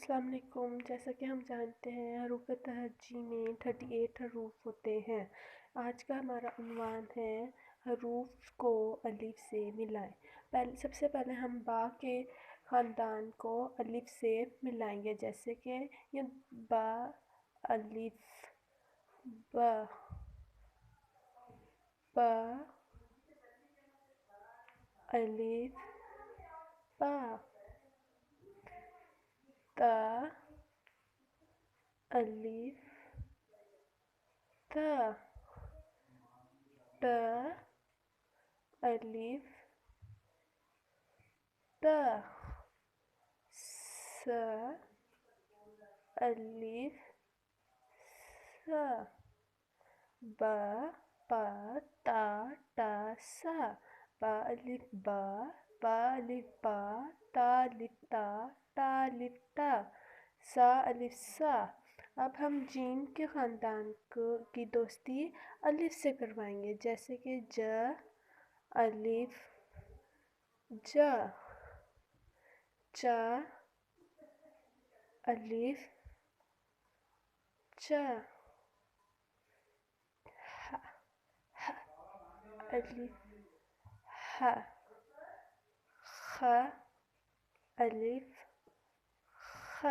السلام علیکم۔ جیسا کہ ہم جانتے ہیں حروف تہجی میں 38 حروف ہوتے ہیں۔ آج کا ہمارا عنوان ہے حروف کو الف سے ملائیں۔ سب سے پہلے ہم با کے خاندان کو الف سے ملائیں گے، جیسے کہ یہ با الف، با با الف با، تا الف تا، ٹا الف ٹا، سا الف سا، با پا تا ٹا سا، با الف با، با الف با، تا الف تا، ٹا الف ٹا، سا الف سا۔ اب ہم جیم کے خاندان کی دوستی الف سے کروائیں گے، جیسے کہ ج الف جا، چا الف چا، ح الف ح، خ الف خ،